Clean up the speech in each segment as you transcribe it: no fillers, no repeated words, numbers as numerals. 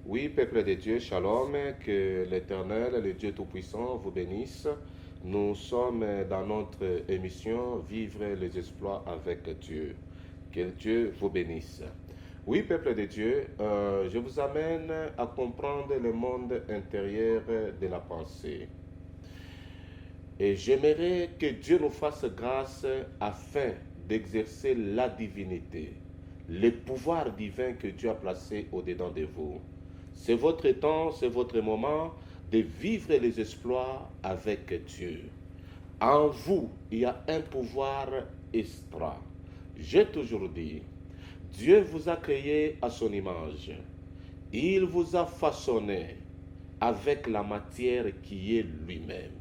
Oui, peuple de Dieu, shalom, que l'Éternel, le Dieu Tout-Puissant, vous bénisse. Nous sommes dans notre émission Vivre les exploits avec Dieu. Que Dieu vous bénisse. Oui, peuple de Dieu, je vous amène à comprendre le monde intérieur de la pensée. Et j'aimerais que Dieu nous fasse grâce afin d'exercer la divinité, le pouvoir divin que Dieu a placé au-dedans de vous. C'est votre temps, c'est votre moment de vivre les exploits avec Dieu. En vous, il y a un pouvoir extra. J'ai toujours dit, Dieu vous a créé à son image. Il vous a façonné avec la matière qui est lui-même.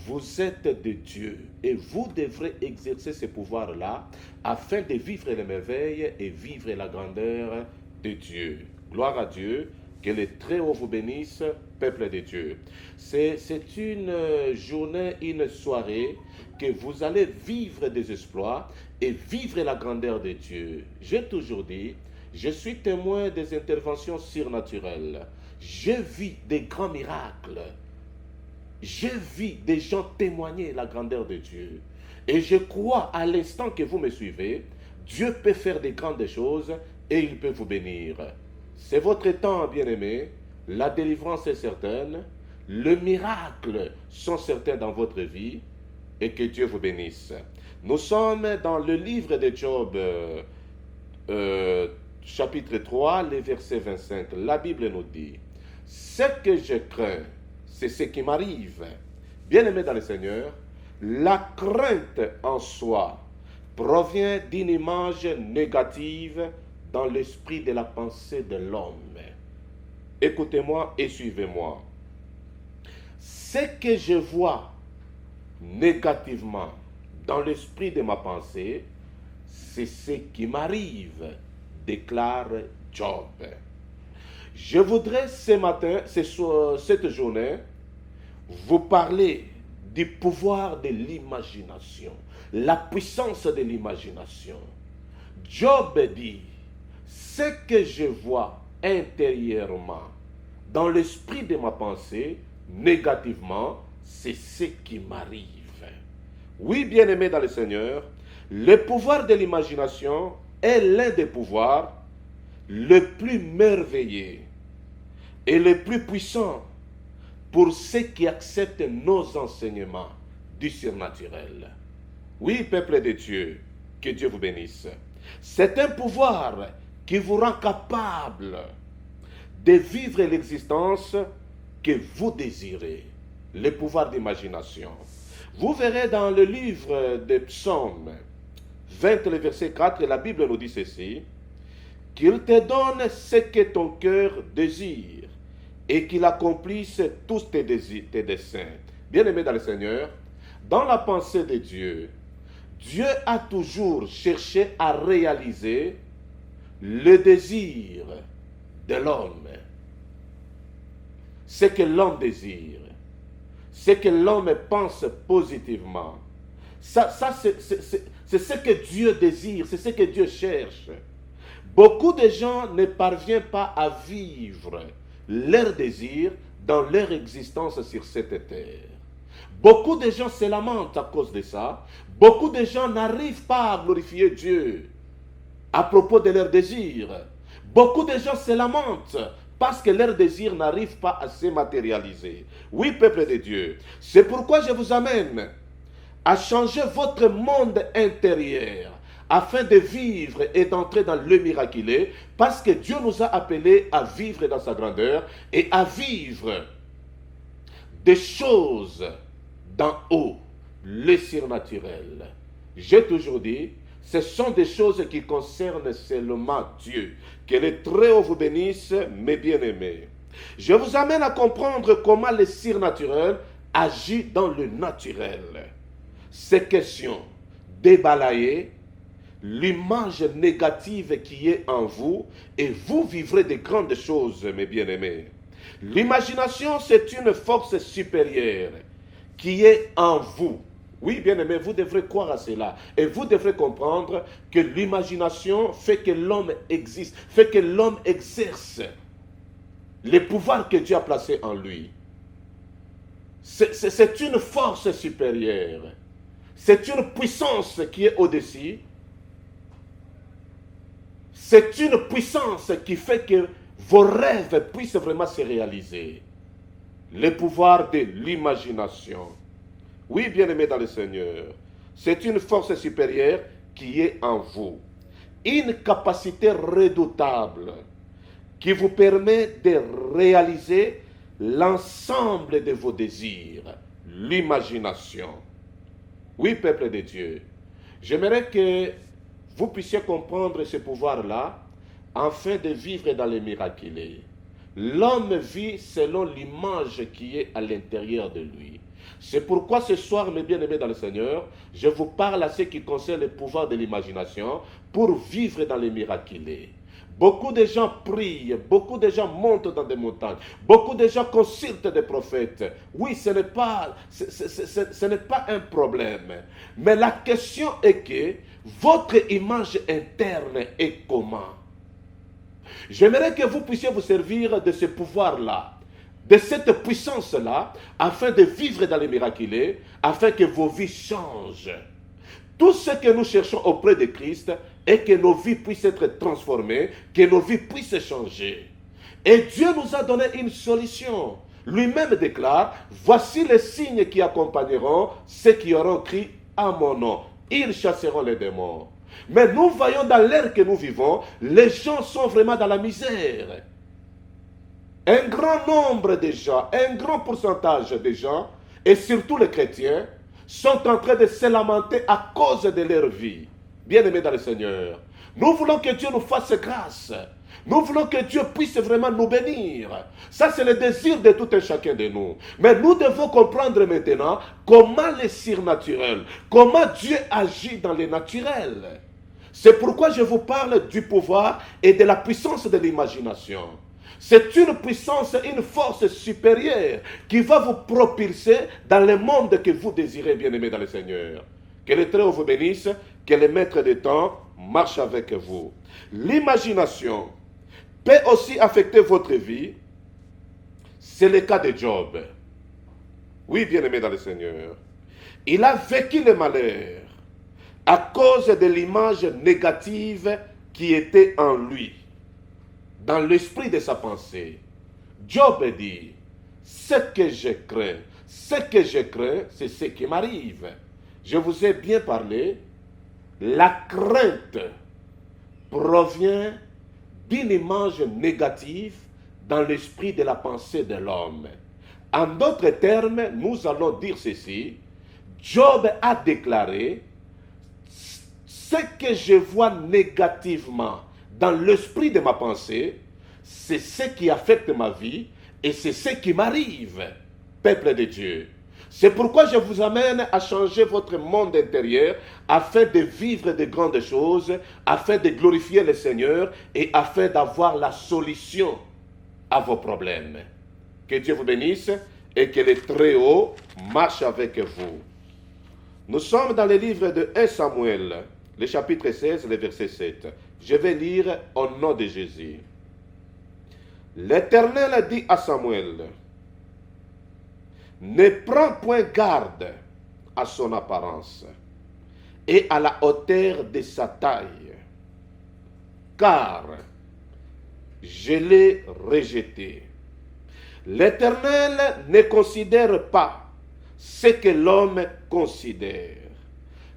Vous êtes de Dieu et vous devrez exercer ce pouvoir-là afin de vivre les merveilles et vivre la grandeur de Dieu. Gloire à Dieu, que le Très-Haut vous bénisse, peuple de Dieu. C'est une journée, une soirée que vous allez vivre des exploits et vivre la grandeur de Dieu. J'ai toujours dit, je suis témoin des interventions surnaturelles. Je vis des grands miracles. Je vis des gens témoigner la grandeur de Dieu. Et je crois à l'instant que vous me suivez, Dieu peut faire des grandes choses et il peut vous bénir. C'est votre temps, bien-aimé. La délivrance est certaine. Le miracle sont certains dans votre vie. Et que Dieu vous bénisse. Nous sommes dans le livre de Job, chapitre 3, le verset 25. La Bible nous dit, « Ce que je crains, c'est ce qui m'arrive. » Bien-aimé dans le Seigneur, la crainte en soi provient d'une image négative dans l'esprit de la pensée de l'homme. Écoutez-moi et suivez-moi. Ce que je vois négativement dans l'esprit de ma pensée, c'est ce qui m'arrive, déclare Job. Je voudrais ce matin, cette journée, vous parler du pouvoir de l'imagination, la puissance de l'imagination. Job dit, ce que je vois intérieurement, dans l'esprit de ma pensée, négativement, c'est ce qui m'arrive. Oui, bien-aimé dans le Seigneur, le pouvoir de l'imagination est l'un des pouvoirs le plus merveilleux et le plus puissant pour ceux qui acceptent nos enseignements du surnaturel. Oui, peuple de Dieu, que Dieu vous bénisse. C'est un pouvoir qui vous rend capable de vivre l'existence que vous désirez, le pouvoir d'imagination. Vous verrez dans le livre des Psaumes 20, le verset 4, la Bible nous dit ceci, qu'il te donne ce que ton cœur désire et qu'il accomplisse tous tes desseins. Bien-aimé dans le Seigneur, dans la pensée de Dieu, Dieu a toujours cherché à réaliser le désir de l'homme. Ce que l'homme désire, ce que l'homme pense positivement. Ça c'est ce que Dieu désire, c'est ce que Dieu cherche. Beaucoup de gens ne parviennent pas à vivre leur désir dans leur existence sur cette terre. Beaucoup de gens se lamentent à cause de ça. Beaucoup de gens n'arrivent pas à glorifier Dieu à propos de leurs désirs. Beaucoup de gens se lamentent parce que leurs désirs n'arrivent pas à se matérialiser. Oui, peuple de Dieu, c'est pourquoi je vous amène à changer votre monde intérieur afin de vivre et d'entrer dans le miraculeux, parce que Dieu nous a appelés à vivre dans sa grandeur et à vivre des choses d'en haut, le surnaturel. J'ai toujours dit, ce sont des choses qui concernent seulement Dieu. Que le Très-Haut vous bénisse, mes bien-aimés. Je vous amène à comprendre comment le surnaturel agit dans le naturel. Ces questions débalayer l'image négative qui est en vous et vous vivrez de grandes choses, mes bien-aimés. L'imagination, c'est une force supérieure qui est en vous. Oui, bien-aimés, vous devrez croire à cela. Et vous devrez comprendre que l'imagination fait que l'homme existe, fait que l'homme exerce les pouvoirs que Dieu a placés en lui. C'est une force supérieure. C'est une puissance qui est au-dessus. C'est une puissance qui fait que vos rêves puissent vraiment se réaliser. Le pouvoir de l'imagination. Oui, bien-aimés dans le Seigneur, c'est une force supérieure qui est en vous. Une capacité redoutable qui vous permet de réaliser l'ensemble de vos désirs, l'imagination. Oui, peuple de Dieu, j'aimerais que vous puissiez comprendre ce pouvoir-là afin de vivre dans les miraculés. L'homme vit selon l'image qui est à l'intérieur de lui. C'est pourquoi ce soir, mes bien-aimés dans le Seigneur, je vous parle à ce qui concerne le pouvoir de l'imagination pour vivre dans les miraculés. Beaucoup de gens prient, beaucoup de gens montent dans des montagnes, beaucoup de gens consultent des prophètes. Oui, ce n'est pas un problème. Mais la question est que votre image interne est comment? J'aimerais que vous puissiez vous servir de ce pouvoir-là, de cette puissance-là, afin de vivre dans les miraculés, afin que vos vies changent. Tout ce que nous cherchons auprès de Christ est que nos vies puissent être transformées, que nos vies puissent changer. Et Dieu nous a donné une solution. Lui-même déclare, voici les signes qui accompagneront ceux qui auront crié à mon nom. Ils chasseront les démons. Mais nous voyons dans l'ère que nous vivons, les gens sont vraiment dans la misère. Un grand nombre de gens, un grand pourcentage de gens, et surtout les chrétiens, sont en train de se lamenter à cause de leur vie. Bien-aimés dans le Seigneur, nous voulons que Dieu nous fasse grâce. Nous voulons que Dieu puisse vraiment nous bénir. Ça, c'est le désir de tout un chacun de nous. Mais nous devons comprendre maintenant comment le surnaturel, comment Dieu agit dans le naturel. C'est pourquoi je vous parle du pouvoir et de la puissance de l'imagination. C'est une puissance, une force supérieure qui va vous propulser dans le monde que vous désirez, bien-aimés dans le Seigneur. Que le Très-Haut vous bénisse, que le Maître des temps marche avec vous. L'imagination peut aussi affecter votre vie. C'est le cas de Job. Oui, bien-aimé dans le Seigneur. Il a vécu le malheur à cause de l'image négative qui était en lui, dans l'esprit de sa pensée. Job dit, ce que je crains, c'est ce qui m'arrive. Je vous ai bien parlé, la crainte provient d'une image négative dans l'esprit de la pensée de l'homme. En d'autres termes, nous allons dire ceci, Job a déclaré, ce que je vois négativement dans l'esprit de ma pensée, c'est ce qui affecte ma vie et c'est ce qui m'arrive, peuple de Dieu. C'est pourquoi je vous amène à changer votre monde intérieur afin de vivre de grandes choses, afin de glorifier le Seigneur et afin d'avoir la solution à vos problèmes. Que Dieu vous bénisse et que le Très-Haut marche avec vous. Nous sommes dans le livre de 1 Samuel, le chapitre 16, le verset 7. Je vais lire au nom de Jésus. L'Éternel dit à Samuel, ne prends point garde à son apparence et à la hauteur de sa taille, car je l'ai rejeté. L'Éternel ne considère pas ce que l'homme considère.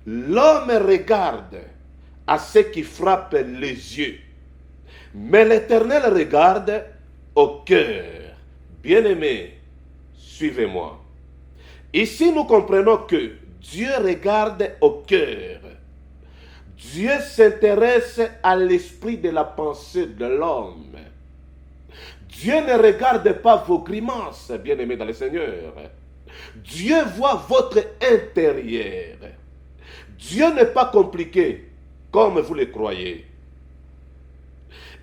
L'homme regarde à ce qui frappe les yeux, mais l'Éternel regarde au cœur. Bien-aimé, suivez-moi. Ici, nous comprenons que Dieu regarde au cœur. Dieu s'intéresse à l'esprit de la pensée de l'homme. Dieu ne regarde pas vos grimaces, bien-aimés dans le Seigneur. Dieu voit votre intérieur. Dieu n'est pas compliqué comme vous le croyez.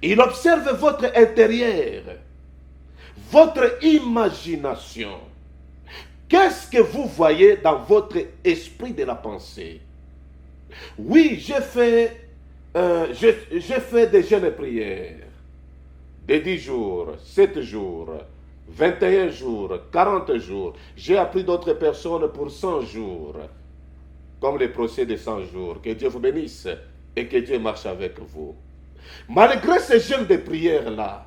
Il observe votre intérieur, votre imagination. Qu'est-ce que vous voyez dans votre esprit de la pensée? Oui, j'ai fait des jeûnes et prières. des 10 jours, 7 jours, 21 jours, 40 jours. J'ai appris d'autres personnes pour 100 jours, comme les procès de 100 jours. Que Dieu vous bénisse et que Dieu marche avec vous. Malgré ces jeûnes de prière-là,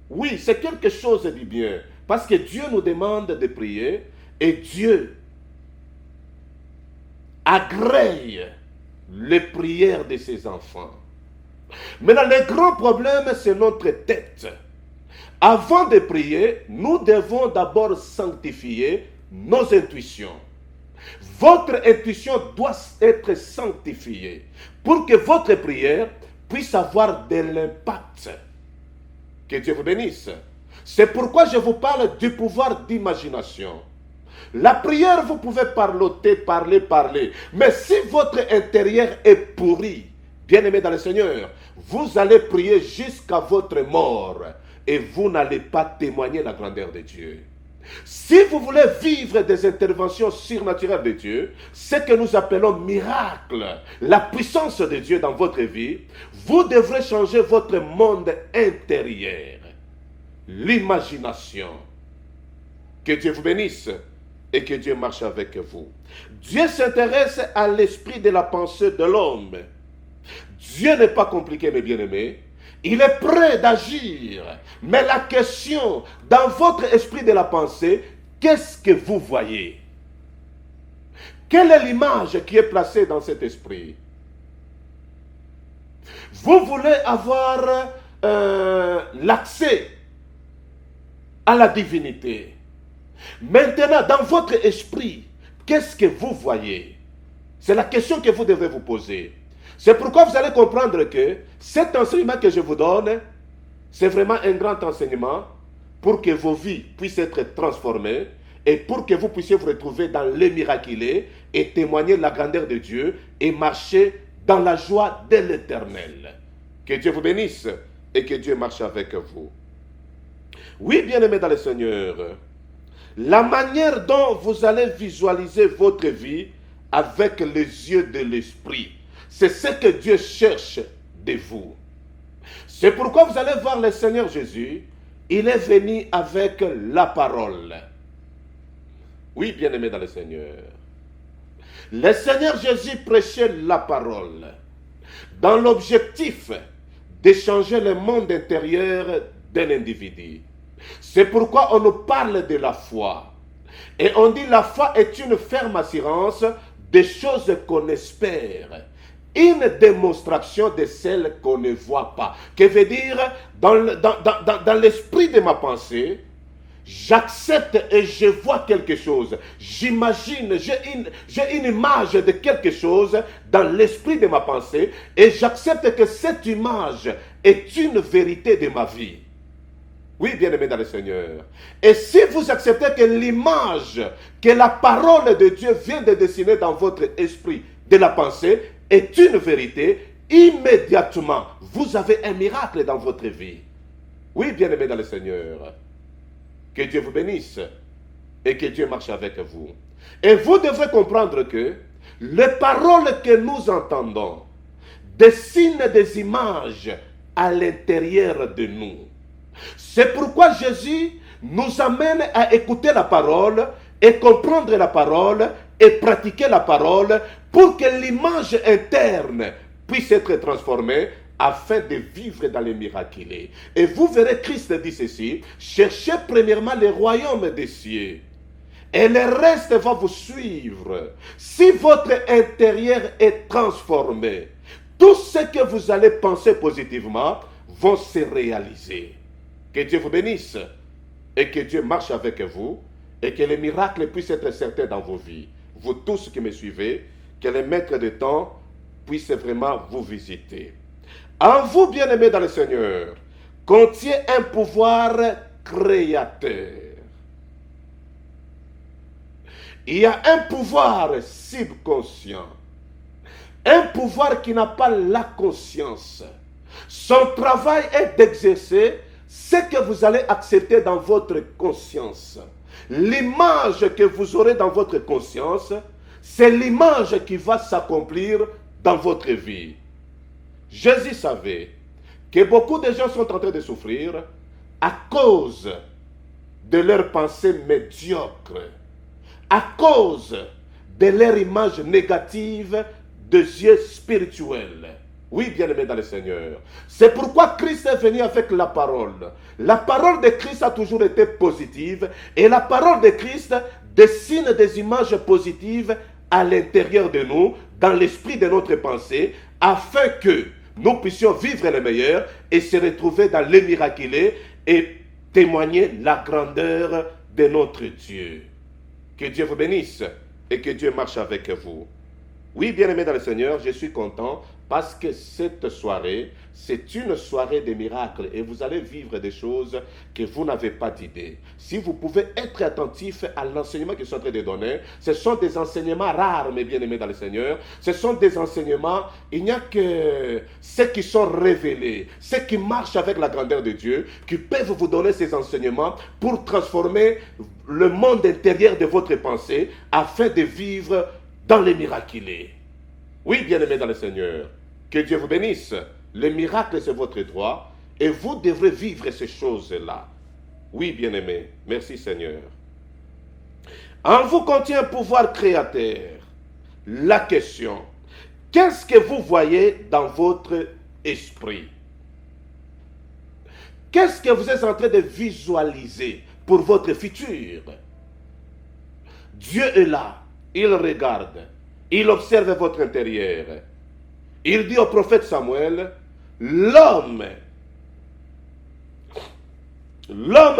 oui, c'est quelque chose de bien, parce que Dieu nous demande de prier et Dieu agrée les prières de ses enfants. Maintenant, le grand problème, c'est notre tête. Avant de prier, nous devons d'abord sanctifier nos intuitions. Votre intuition doit être sanctifiée pour que votre prière puisse avoir de l'impact. Que Dieu vous bénisse. C'est pourquoi je vous parle du pouvoir d'imagination. La prière, vous pouvez parloter, parler. Mais si votre intérieur est pourri, bien-aimé dans le Seigneur, vous allez prier jusqu'à votre mort et vous n'allez pas témoigner la grandeur de Dieu. Si vous voulez vivre des interventions surnaturelles de Dieu, ce que nous appelons miracle, la puissance de Dieu dans votre vie, vous devrez changer votre monde intérieur, l'imagination. Que Dieu vous bénisse et que Dieu marche avec vous. Dieu s'intéresse à l'esprit de la pensée de l'homme. Dieu n'est pas compliqué, mes bien-aimés. Il est prêt d'agir. Mais la question, dans votre esprit de la pensée, qu'est-ce que vous voyez? Quelle est l'image qui est placée dans cet esprit? Vous voulez avoir l'accès à la divinité. Maintenant, dans votre esprit, qu'est-ce que vous voyez? C'est la question que vous devez vous poser. C'est pourquoi vous allez comprendre que cet enseignement que je vous donne, c'est vraiment un grand enseignement pour que vos vies puissent être transformées et pour que vous puissiez vous retrouver dans les miraculés et témoigner la grandeur de Dieu et marcher dans la joie de l'Éternel. Que Dieu vous bénisse et que Dieu marche avec vous. Oui, bien-aimés dans le Seigneur, la manière dont vous allez visualiser votre vie avec les yeux de l'esprit, c'est ce que Dieu cherche de vous. C'est pourquoi vous allez voir le Seigneur Jésus, il est venu avec la parole. Oui, bien-aimé dans le Seigneur. Le Seigneur Jésus prêchait la parole dans l'objectif de changer le monde intérieur d'un individu. C'est pourquoi on nous parle de la foi. Et on dit la foi est une ferme assurance des choses qu'on espère. Une démonstration de celles qu'on ne voit pas. Que veut dire, dans l'esprit de ma pensée, j'accepte et je vois quelque chose. J'imagine, j'ai une image de quelque chose dans l'esprit de ma pensée et j'accepte que cette image est une vérité de ma vie. Oui, bien-aimé dans le Seigneur. Et si vous acceptez que l'image, que la parole de Dieu vient de dessiner dans votre esprit de la pensée est une vérité, immédiatement, vous avez un miracle dans votre vie. Oui, bien-aimé dans le Seigneur. Que Dieu vous bénisse et que Dieu marche avec vous. Et vous devrez comprendre que les paroles que nous entendons dessinent des images à l'intérieur de nous. C'est pourquoi Jésus nous amène à écouter la parole et comprendre la parole et pratiquer la parole pour que l'image interne puisse être transformée afin de vivre dans les miraculés. Et vous verrez, Christ dit ceci, cherchez premièrement le royaume des cieux et le reste va vous suivre. Si votre intérieur est transformé, tout ce que vous allez penser positivement vont se réaliser. Que Dieu vous bénisse et que Dieu marche avec vous et que les miracles puissent être certains dans vos vies. Vous tous qui me suivez, que les maîtres de temps puissent vraiment vous visiter. En vous, bien-aimés dans le Seigneur, contient un pouvoir créateur. Il y a un pouvoir subconscient. Un pouvoir qui n'a pas la conscience. Son travail est d'exercer ce que vous allez accepter dans votre conscience. L'image que vous aurez dans votre conscience, c'est l'image qui va s'accomplir dans votre vie. Jésus savait que beaucoup de gens sont en train de souffrir à cause de leurs pensées médiocres, à cause de leur image négative des yeux spirituels. Oui, bien-aimés dans le Seigneur. C'est pourquoi Christ est venu avec la parole. La parole de Christ a toujours été positive et la parole de Christ dessine des images positives à l'intérieur de nous, dans l'esprit de notre pensée, afin que nous puissions vivre le meilleur et se retrouver dans les miraculés et témoigner la grandeur de notre Dieu. Que Dieu vous bénisse et que Dieu marche avec vous. Oui, bien-aimés dans le Seigneur, je suis content parce que cette soirée, c'est une soirée de miracles et vous allez vivre des choses que vous n'avez pas d'idée. Si vous pouvez être attentif à l'enseignement que je suis en train de donner, ce sont des enseignements rares, mes bien-aimés dans le Seigneur. Ce sont des enseignements, il n'y a que ceux qui sont révélés, ceux qui marchent avec la grandeur de Dieu, qui peuvent vous donner ces enseignements pour transformer le monde intérieur de votre pensée afin de vivre dans les miraculés. Oui, bien-aimés dans le Seigneur, que Dieu vous bénisse. Le miracle, c'est votre droit et vous devrez vivre ces choses-là. Oui, bien-aimés, merci Seigneur. En vous contient un pouvoir créateur. La question, qu'est-ce que vous voyez dans votre esprit? Qu'est-ce que vous êtes en train de visualiser pour votre futur? Dieu est là. Il regarde, il observe votre intérieur. Il dit au prophète Samuel, l'homme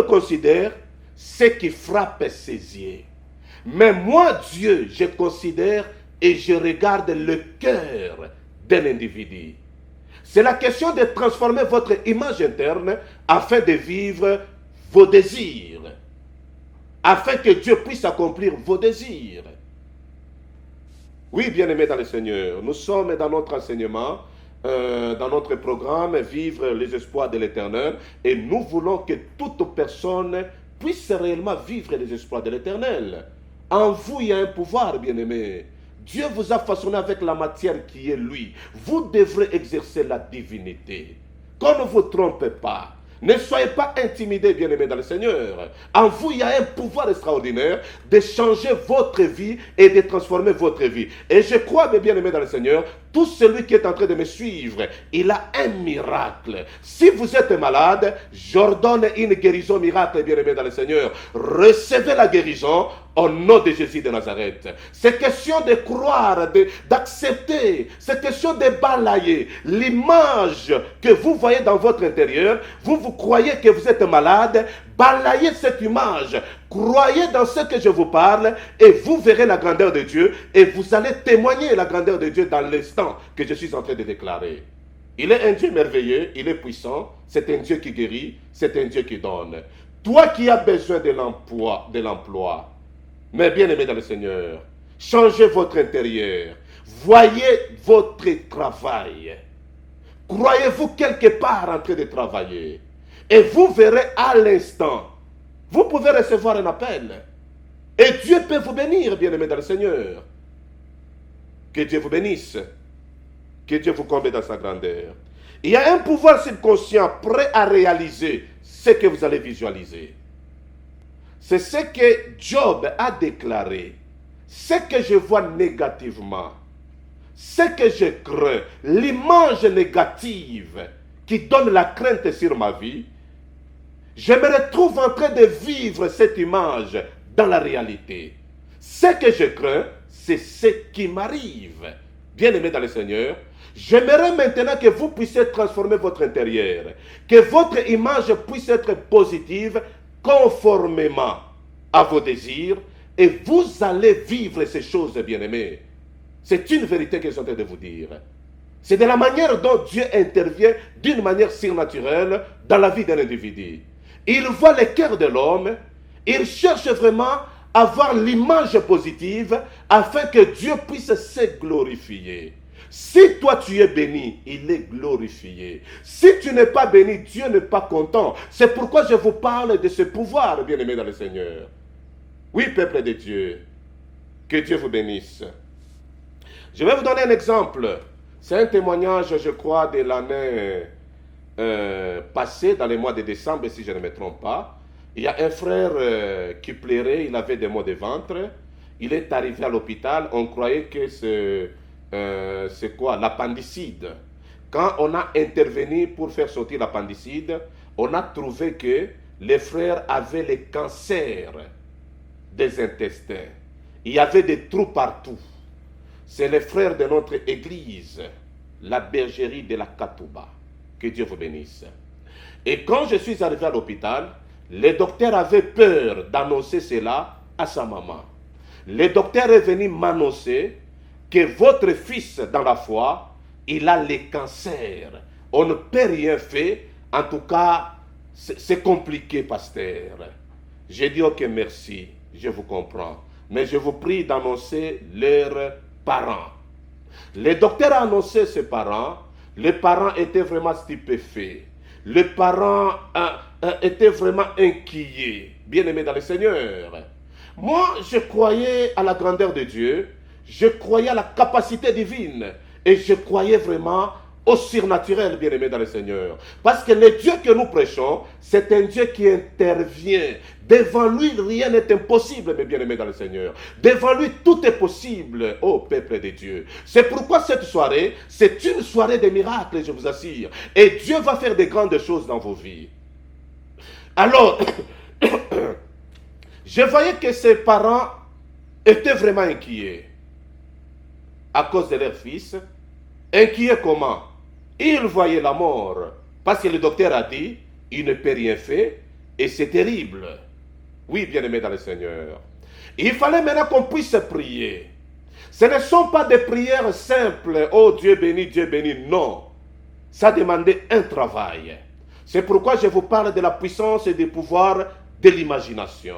considère ce qui frappe ses yeux. Mais moi, Dieu, je considère et je regarde le cœur d'un individu. C'est la question de transformer votre image interne afin de vivre vos désirs. Afin que Dieu puisse accomplir vos désirs. Oui, bien-aimés dans le Seigneur, nous sommes dans notre enseignement, dans notre programme, vivre les espoirs de l'Éternel, et nous voulons que toute personne puisse réellement vivre les espoirs de l'Éternel. En vous, il y a un pouvoir, bien-aimés. Dieu vous a façonné avec la matière qui est lui. Vous devrez exercer la divinité. Qu'on ne vous trompe pas. Ne soyez pas intimidés, bien-aimés dans le Seigneur. En vous, il y a un pouvoir extraordinaire de changer votre vie et de transformer votre vie. Et je crois, mes bien-aimés dans le Seigneur, tout celui qui est en train de me suivre, il a un miracle. Si vous êtes malade, j'ordonne une guérison miracle, bien-aimés dans le Seigneur. Recevez la guérison au nom de Jésus de Nazareth. C'est question de croire, d'accepter. C'est question de balayer l'image que vous voyez dans votre intérieur. Vous croyez que vous êtes malade. Balayez cette image. Croyez dans ce que je vous parle et vous verrez la grandeur de Dieu et vous allez témoigner la grandeur de Dieu dans l'instant que je suis en train de déclarer. Il est un Dieu merveilleux, il est puissant, c'est un Dieu qui guérit, c'est un Dieu qui donne. Toi qui as besoin de l'emploi, mais bien aimé dans le Seigneur, changez votre intérieur, voyez votre travail. Croyez-vous quelque part en train de travailler et vous verrez à l'instant. Vous pouvez recevoir un appel. Et Dieu peut vous bénir, bien-aimés dans le Seigneur. Que Dieu vous bénisse. Que Dieu vous comble dans sa grandeur. Il y a un pouvoir subconscient prêt à réaliser ce que vous allez visualiser. C'est ce que Job a déclaré. Ce que je vois négativement, ce que je crains, l'image négative qui donne la crainte sur ma vie, je me retrouve en train de vivre cette image dans la réalité. Ce que je crains, c'est ce qui m'arrive. Bien-aimés dans le Seigneur, j'aimerais maintenant que vous puissiez transformer votre intérieur, que votre image puisse être positive conformément à vos désirs, et vous allez vivre ces choses, bien-aimés. C'est une vérité que je suis en train de vous dire. C'est de la manière dont Dieu intervient d'une manière surnaturelle dans la vie d'un individu. Il voit le cœur de l'homme, il cherche vraiment à avoir l'image positive afin que Dieu puisse se glorifier. Si toi tu es béni, il est glorifié. Si tu n'es pas béni, Dieu n'est pas content. C'est pourquoi je vous parle de ce pouvoir, bien-aimé dans le Seigneur. Oui, peuple de Dieu, que Dieu vous bénisse. Je vais vous donner un exemple. C'est un témoignage, je crois, de l'année passé, dans les mois de décembre, si je ne me trompe pas, il y a un frère qui pleurait, il avait des maux de ventre. Il est arrivé à l'hôpital, on croyait que c'est quoi? L'appendicite. Quand on a intervenu pour faire sortir l'appendicite, on a trouvé que les frères avaient le cancer des intestins. Il y avait des trous partout. C'est les frères de notre église, la bergerie de la Katouba. Que Dieu vous bénisse. Et quand je suis arrivé à l'hôpital, le docteur avait peur d'annoncer cela à sa maman. Le docteur est venu m'annoncer que votre fils dans la foi, il a le cancer. On ne peut rien faire. En tout cas, c'est compliqué, pasteur. J'ai dit, ok, merci, je vous comprends. Mais je vous prie d'annoncer leurs parents. Le docteur a annoncé ses parents. Les parents étaient vraiment stupéfaits. Les parents étaient vraiment inquiets. Bien-aimés dans le Seigneur. Moi, je croyais à la grandeur de Dieu. Je croyais à la capacité divine. Et je croyais vraiment au surnaturel, bien-aimé dans le Seigneur. Parce que le Dieu que nous prêchons, c'est un Dieu qui intervient. Devant lui, rien n'est impossible, mes bien-aimés dans le Seigneur. Devant lui, tout est possible, ô peuple de Dieu. C'est pourquoi cette soirée, c'est une soirée de miracles, je vous assure. Et Dieu va faire de grandes choses dans vos vies. Alors, je voyais que ses parents étaient vraiment inquiets à cause de leur fils. Inquiets comment? Ils voyaient la mort parce que le docteur a dit il ne peut rien faire et c'est terrible. Oui, bien-aimés dans le Seigneur. Il fallait maintenant qu'on puisse prier. Ce ne sont pas des prières simples. Oh Dieu béni, non. Ça demandait un travail. C'est pourquoi je vous parle de la puissance et du pouvoir de l'imagination.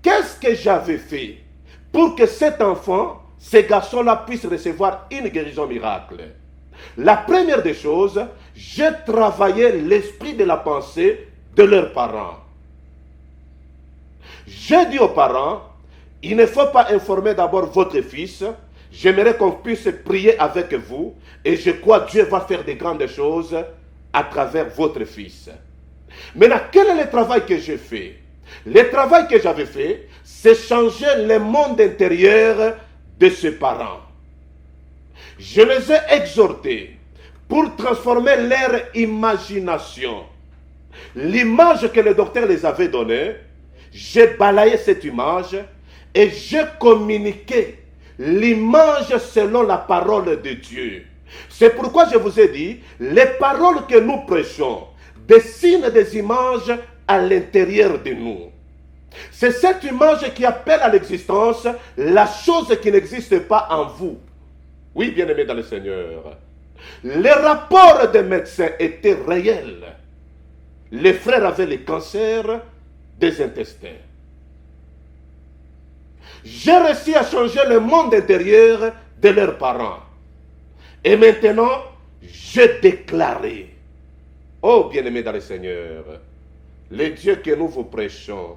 Qu'est-ce que j'avais fait pour que cet enfant, ces garçons-là puissent recevoir une guérison miracle? La première des choses, j'ai travaillé l'esprit de la pensée de leurs parents. J'ai dit aux parents, il ne faut pas informer d'abord votre fils. J'aimerais qu'on puisse prier avec vous. Et je crois que Dieu va faire de grandes choses à travers votre fils. Maintenant, quel est le travail que j'ai fait? Le travail que j'avais fait, c'est changer le monde intérieur de ses parents. Je les ai exhortés pour transformer leur imagination. L'image que le docteur les avait donnée, j'ai balayé cette image et j'ai communiqué l'image selon la parole de Dieu. C'est pourquoi je vous ai dit, les paroles que nous prêchons dessinent des images à l'intérieur de nous. C'est cette image qui appelle à l'existence la chose qui n'existe pas en vous. Oui, bien-aimés dans le Seigneur. Les rapports des médecins étaient réels. Les frères avaient le cancer des intestins. J'ai réussi à changer le monde intérieur de leurs parents. Et maintenant, j'ai déclaré, oh bien-aimés dans le Seigneur, le Dieu que nous vous prêchons,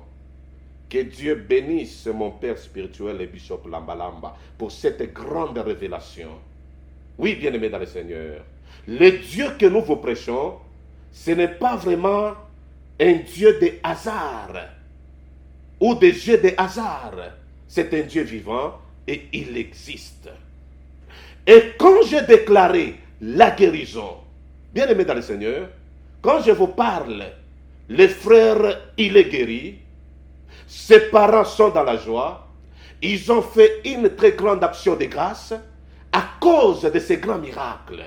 que Dieu bénisse mon Père spirituel et Bishop Lambalamba pour cette grande révélation. Oui, bien-aimés dans le Seigneur, le Dieu que nous vous prêchons, ce n'est pas vraiment un Dieu de hasard ou des jeux de hasard. C'est un Dieu vivant et il existe. Et quand j'ai déclaré la guérison, bien-aimés dans le Seigneur, quand je vous parle, le frère, il est guéri, ses parents sont dans la joie, ils ont fait une très grande action de grâce à cause de ces grands miracles.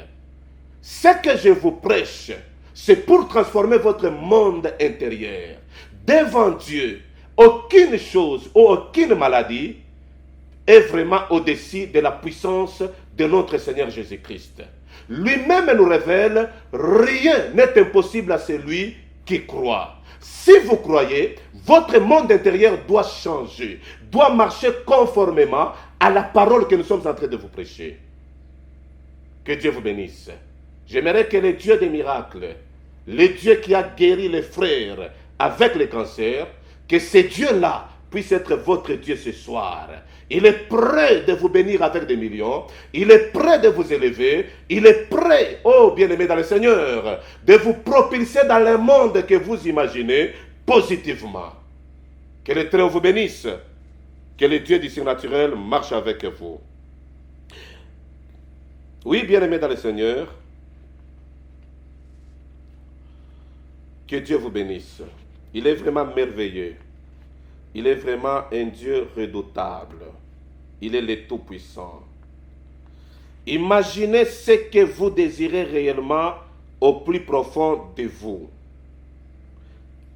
Ce que je vous prêche, c'est pour transformer votre monde intérieur. Devant Dieu, aucune chose ou aucune maladie est vraiment au-dessus de la puissance de notre Seigneur Jésus-Christ. Lui-même nous révèle, rien n'est impossible à celui qui croit. Si vous croyez, votre monde intérieur doit changer, doit marcher conformément à la parole que nous sommes en train de vous prêcher. Que Dieu vous bénisse. J'aimerais que le Dieu des miracles, le Dieu qui a guéri les frères avec le cancer, que ce Dieu-là puisse être votre Dieu ce soir. Il est prêt de vous bénir avec des millions. Il est prêt de vous élever. Il est prêt, oh bien-aimé dans le Seigneur, de vous propulser dans le monde que vous imaginez positivement. Que le Très-Haut vous bénisse. Que le Dieu du surnaturel marche avec vous. Oui, bien-aimé dans le Seigneur, que Dieu vous bénisse. Il est vraiment merveilleux. Il est vraiment un Dieu redoutable. Il est le Tout-Puissant. Imaginez ce que vous désirez réellement au plus profond de vous.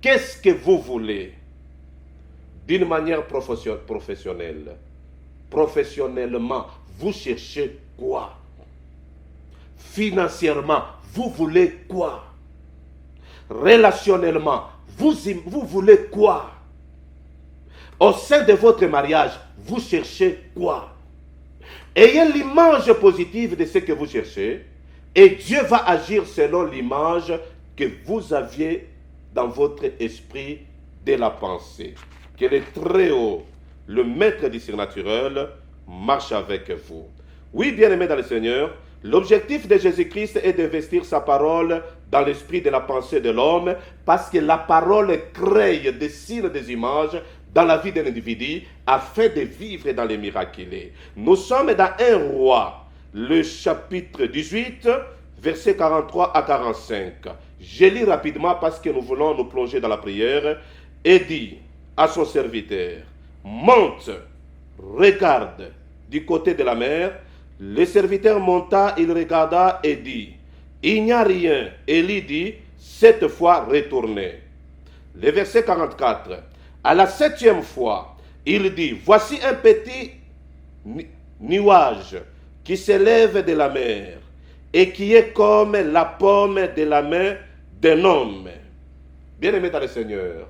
Qu'est-ce que vous voulez? D'une manière professionnelle. Professionnellement, vous cherchez quoi? Financièrement, vous voulez quoi? Relationnellement, vous voulez quoi? Au sein de votre mariage, vous cherchez quoi? Ayez l'image positive de ce que vous cherchez et Dieu va agir selon l'image que vous aviez dans votre esprit de la pensée. Que le Très-Haut, le Maître du surnaturel, marche avec vous. Oui, bien-aimés dans le Seigneur, l'objectif de Jésus-Christ est d'investir sa parole dans l'esprit de la pensée de l'homme parce que la parole crée des signes, des images dans la vie d'un individu afin de vivre dans les miraculés. Nous sommes dans 1 Roi, le chapitre 18, versets 43 à 45. Je lis rapidement parce que nous voulons nous plonger dans la prière et dit à son serviteur, monte, regarde du côté de la mer. Le serviteur monta, il regarda et dit, il n'y a rien. Élie dit, cette fois retournez. Le verset 44. À la 7e fois, il dit, voici un petit nuage qui s'élève de la mer et qui est comme la paume de la main d'un homme. Bien-aimé dans le Seigneur,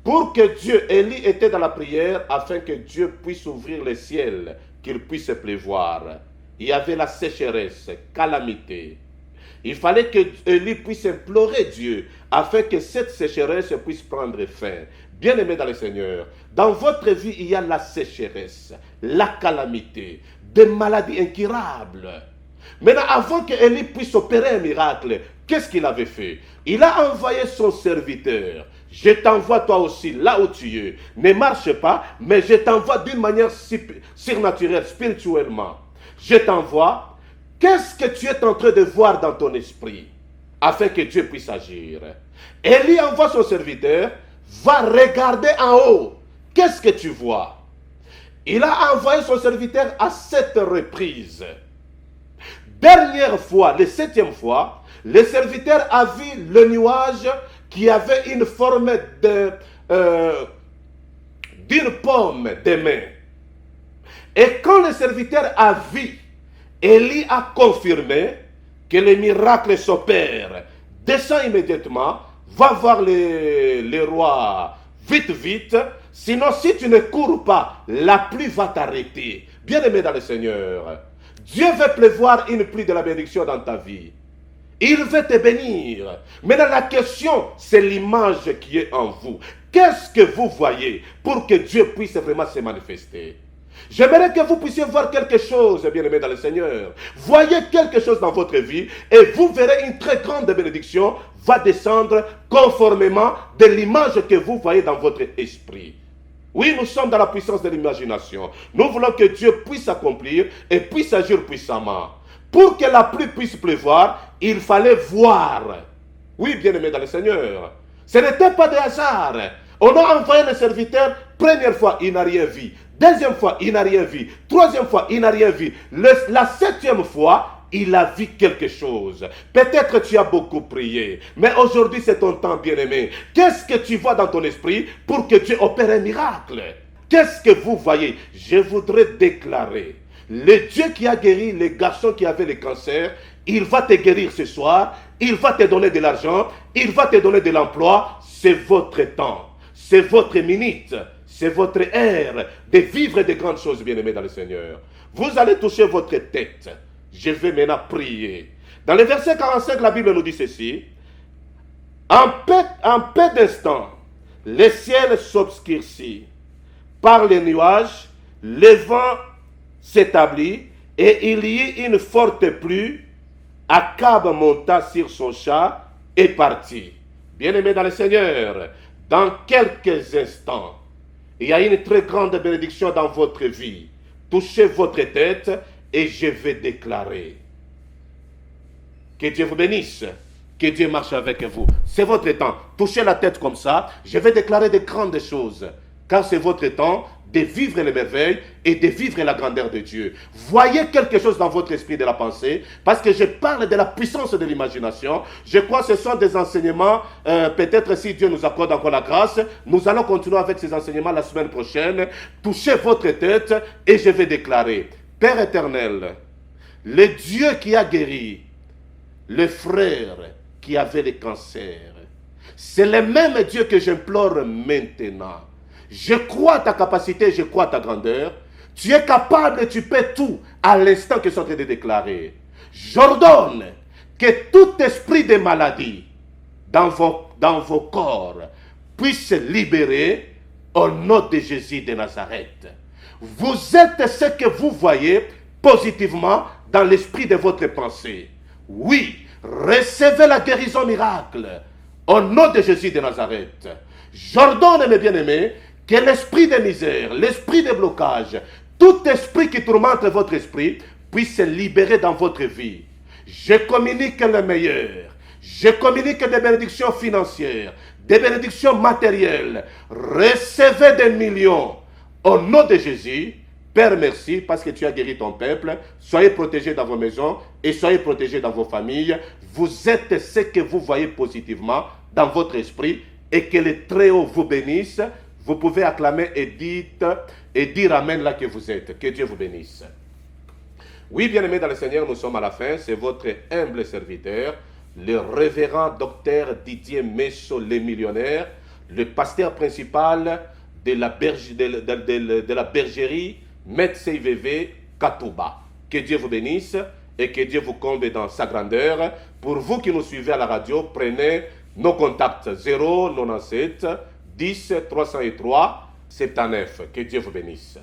pour que Dieu, Élie était dans la prière afin que Dieu puisse ouvrir le ciel, qu'il puisse pleuvoir. Il y avait la sécheresse, calamité. Il fallait que Élie puisse implorer Dieu afin que cette sécheresse puisse prendre fin. Bien-aimé dans le Seigneur, dans votre vie, il y a la sécheresse, la calamité, des maladies incurables. Maintenant, avant que Élie puisse opérer un miracle, qu'est-ce qu'il avait fait? Il a envoyé son serviteur. Je t'envoie toi aussi là où tu es. Ne marche pas, mais je t'envoie d'une manière surnaturelle, spirituellement. Je t'envoie. Qu'est-ce que tu es en train de voir dans ton esprit afin que Dieu puisse agir? Élie envoie son serviteur, va regarder en haut. Qu'est-ce que tu vois? Il a envoyé son serviteur à 7 reprises. Dernière fois, la 7e fois, le serviteur a vu le nuage qui avait une forme d'une pomme de main. Et quand le serviteur a vu, Élie a confirmé que le miracle s'opère. Descend immédiatement, va voir le roi, vite, sinon si tu ne cours pas, la pluie va t'arrêter. Bien-aimé dans le Seigneur, Dieu veut pleuvoir une pluie de la bénédiction dans ta vie. Il veut te bénir. Maintenant la question, c'est l'image qui est en vous. Qu'est-ce que vous voyez pour que Dieu puisse vraiment se manifester? J'aimerais que vous puissiez voir quelque chose, bien-aimé dans le Seigneur. Voyez quelque chose dans votre vie et vous verrez une très grande bénédiction va descendre conformément de l'image que vous voyez dans votre esprit. Oui, nous sommes dans la puissance de l'imagination. Nous voulons que Dieu puisse accomplir et puisse agir puissamment. Pour que la pluie puisse pleuvoir, il fallait voir. Oui, bien-aimé dans le Seigneur. Ce n'était pas de hasard. On a envoyé le serviteur, première fois, il n'a rien vu. Deuxième fois, il n'a rien vu. Troisième fois, il n'a rien vu. La 7e fois, il a vu quelque chose. Peut-être tu as beaucoup prié, mais aujourd'hui c'est ton temps, bien-aimé. Qu'est-ce que tu vois dans ton esprit pour que Dieu opère un miracle? Qu'est-ce que vous voyez? Je voudrais déclarer, le Dieu qui a guéri les garçons qui avaient le cancer, il va te guérir ce soir, il va te donner de l'argent, il va te donner de l'emploi. C'est votre temps, c'est votre minute, c'est votre ère de vivre de grandes choses, bien-aimés dans le Seigneur. Vous allez toucher votre tête. Je vais maintenant prier. Dans le verset 45, la Bible nous dit ceci. En peu d'instants, le ciel s'obscurcit. par les nuages, le vent s'établit et il y eut une forte pluie. Akab monta sur son char et partit. Bien-aimés dans le Seigneur, dans quelques instants, il y a une très grande bénédiction dans votre vie. Touchez votre tête et je vais déclarer. Que Dieu vous bénisse. Que Dieu marche avec vous. C'est votre temps. Touchez la tête comme ça. Je vais déclarer de grandes choses. Car c'est votre temps de vivre les merveilles et de vivre la grandeur de Dieu. Voyez quelque chose dans votre esprit de la pensée, parce que je parle de la puissance de l'imagination. Je crois que ce sont des enseignements, peut-être si Dieu nous accorde encore la grâce, nous allons continuer avec ces enseignements la semaine prochaine. Touchez votre tête et je vais déclarer, Père éternel, le Dieu qui a guéri le frère qui avait le cancer, c'est le même Dieu que j'implore maintenant. Je crois à ta capacité, je crois à ta grandeur. Tu es capable et tu peux tout à l'instant que je suis en train de déclarer. J'ordonne que tout esprit de maladie dans vos corps puisse libérer au nom de Jésus de Nazareth. Vous êtes ce que vous voyez positivement dans l'esprit de votre pensée. Oui, recevez la guérison miracle au nom de Jésus de Nazareth. J'ordonne, mes bien-aimés, que l'esprit de misère, l'esprit de blocage, tout esprit qui tourmente votre esprit puisse se libérer dans votre vie. Je communique le meilleur. Je communique des bénédictions financières, des bénédictions matérielles. Recevez des millions. Au nom de Jésus, Père, merci parce que tu as guéri ton peuple. Soyez protégés dans vos maisons et soyez protégés dans vos familles. Vous êtes ce que vous voyez positivement dans votre esprit et que le Très-Haut vous bénisse. Vous pouvez acclamer et dire Amen là que vous êtes. Que Dieu vous bénisse. Oui, bien-aimés dans le Seigneur, nous sommes à la fin. C'est votre humble serviteur, le révérend docteur Didier Messo, le millionnaire, le pasteur principal de la bergerie Metz-IVV Katouba. Que Dieu vous bénisse et que Dieu vous comble dans sa grandeur. Pour vous qui nous suivez à la radio, prenez nos contacts 097 10 303 79. Que Dieu vous bénisse.